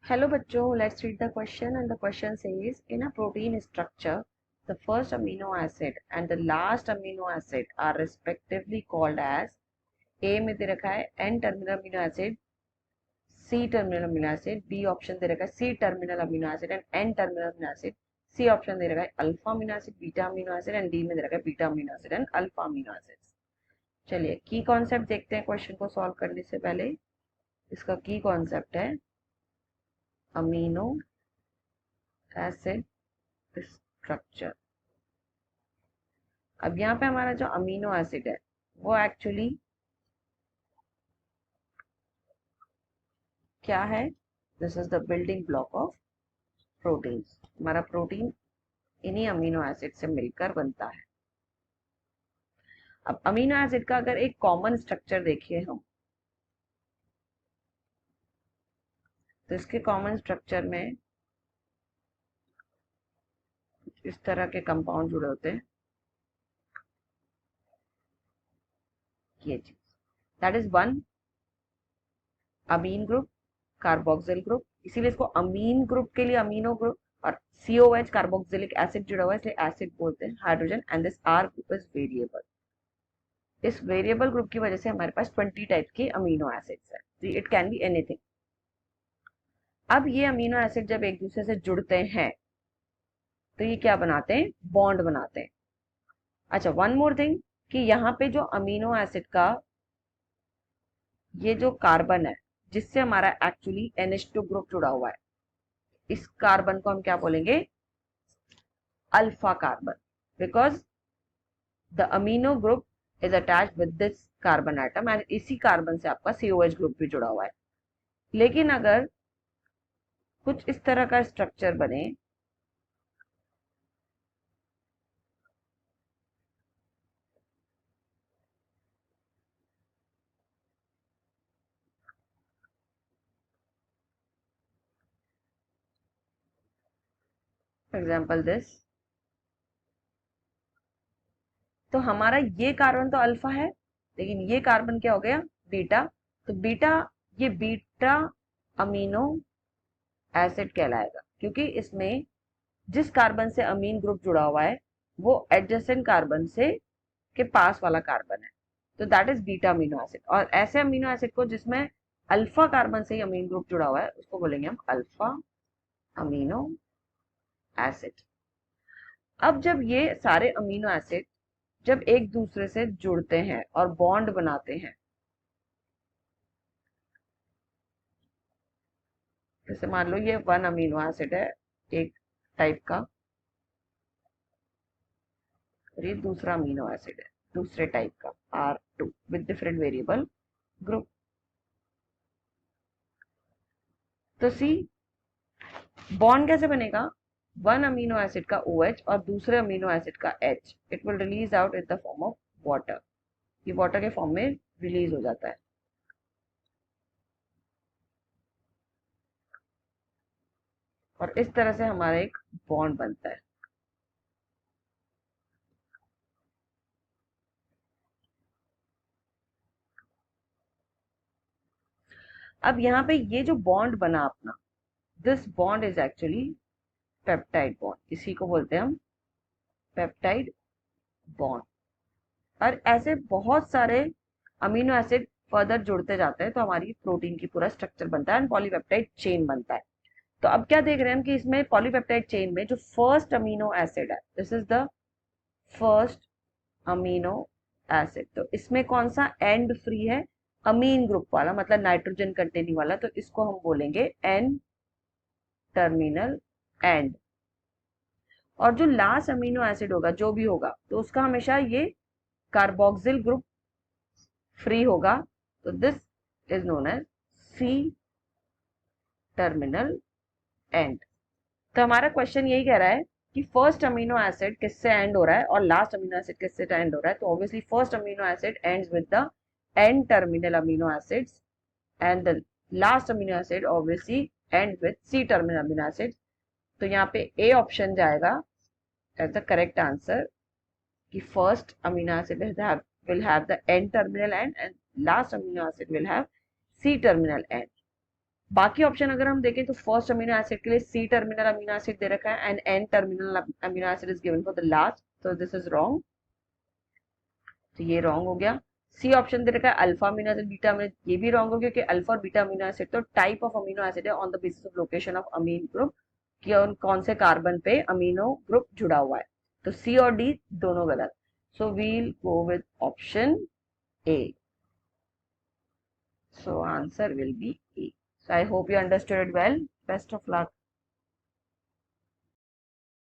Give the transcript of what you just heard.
Hello bachcho, let's read the question and the question says in a protein structure the first amino acid and the last amino acid are respectively called as A में दे रखा है N terminal amino acid, C terminal amino acid, B option दे रखा है C terminal amino acid and N terminal amino acid, C option दे रखा है alpha amino acid, beta amino acid and D में दे रखा है beta amino acid and alpha amino acids। चलिए की concept देखते हैं क्वेश्चन को सॉल्व करने से पहले। इसका की कॉन्सेप्ट है अमीनो एसिड स्ट्रक्चर। अब यहाँ पे हमारा जो अमीनो एसिड है वो एक्चुअली क्या है? This is the building block of proteins. हमारा प्रोटीन इन्हीं अमीनो एसिड से मिलकर बनता है। अब अमीनो एसिड का अगर एक कॉमन स्ट्रक्चर देखिए हम, तो इसके कॉमन स्ट्रक्चर में इस तरह के कंपाउंड जुड़े होते हैं। ये चीज that is one amine group, carboxyl group, इसीलिए इसको अमीन ग्रुप के लिए अमीनो ग्रुप और COH कार्बोक्सिलिक एसिड जुड़ा हुआ है इसलिए एसिड बोलते हैं। Hydrogen and this R group is variable. इस वेरिएबल ग्रुप की वजह से हमारे पास 20 टाइप के अमीनो एसिड्स है। It can be anything. अब ये अमीनो एसिड जब एक दूसरे से जुड़ते हैं तो ये क्या बनाते हैं? बॉन्ड बनाते हैं। अच्छा, वन मोर थिंग कि यहाँ पे जो अमीनो एसिड का ये जो कार्बन है जिससे हमारा एक्चुअली NH2 ग्रुप जुड़ा हुआ है, इस कार्बन को हम क्या बोलेंगे? Alpha carbon, because the amino group is attached with this carbon atom and इसी कार्बन से आपका COH ग्रुप भी जुड़ा हुआ है। लेकिन अगर कुछ इस तरह का स्ट्रक्चर बने, फॉर एग्जाम्पल दिस, तो हमारा ये कार्बन तो अल्फा है लेकिन ये कार्बन क्या हो गया? बीटा। तो बीटा, ये बीटा अमीनो एसिड कहलाएगा क्योंकि इसमें जिस कार्बन से अमीन ग्रुप जुड़ा हुआ है वो एडजेसेंट कार्बन से के पास वाला कार्बन है, तो that is beta amino acid. और ऐसे अमीनो एसिड को जिसमें अल्फा कार्बन से ही अमीन ग्रुप जुड़ा हुआ है उसको बोलेंगे हम अल्फा अमीनो एसिड। अब जब ये सारे अमीनो एसिड जब एक दूसरे से जुड़ते हैं और बॉन्ड बनाते हैं, जैसे मान लो ये वन अमीनो एसिड है एक टाइप का और ये दूसरा अमीनो एसिड है दूसरे टाइप का R2 with different variable group. तो सी बॉन्ड कैसे बनेगा? वन अमीनो एसिड का OH और दूसरे अमीनो एसिड का H, it will release out in the form of water. ये वाटर के फॉर्म में रिलीज हो जाता है। और इस तरह से हमारा एक बॉन्ड बनता है। अब यहाँ पे ये जो बॉन्ड बना अपना, this bond is actually peptide bond. इसी को बोलते हैं हम पेप्टाइड बॉन्ड। और ऐसे बहुत सारे अमीनो एसिड फर्दर जुड़ते जाते हैं तो हमारी प्रोटीन की पूरा स्ट्रक्चर बनता है एंड पॉलीपेप्टाइड चेन बनता है। तो अब क्या देख रहे हैं हम कि इसमें पॉलीपेप्टाइड चेन में जो फर्स्ट अमीनो एसिड है, this is the first amino acid. तो इसमें कौन सा एंड फ्री है? अमीन ग्रुप वाला, मतलब नाइट्रोजन कंटेनिंग वाला, तो इसको हम बोलेंगे एन टर्मिनल एंड। और जो लास्ट अमीनो एसिड होगा जो भी होगा तो उसका हमेशा ये कार्बोक्सिल ग्रुप फ्री होगा, तो this is known as C terminal end. तो हमारा क्वेश्चन यही कह रहा है कि फर्स्ट अमीनो एसिड किससे एंड हो रहा है और लास्ट अमीनो एसिड किससे एंड हो रहा है। तो obviously first amino acid ends with the end terminal amino acids and the last amino acid obviously end with C terminal amino acid. तो यहाँ पे ए ऑप्शन जाएगा एज द करेक्ट आंसर कि first amino acid will have the N terminal end and last amino acid will have C terminal end. बाकी option अगर हम देखें तो फर्स्ट अमीनो एसिड के लिए सी टर्मिनल अमीनो एसिड दे रखा है and N terminal amino acid is given for the last, तो दिस इज रॉन्ग, तो ये रॉन्ग हो गया। सी ऑप्शन दे रखा है alpha amino acid beta amino, ये भी रॉन्ग हो गया, क्योंकि अल्फा और बीटा अमीनो एसिड तो टाइप ऑफ अमीनो एसिड है on the basis of location of amine group, कि कौन से कार्बन पे अमीनो ग्रुप जुड़ा हुआ है। तो सी और डी दोनों गलत, so we'll go with option A, so answer will be A. So I hope you understood it well. Best of luck.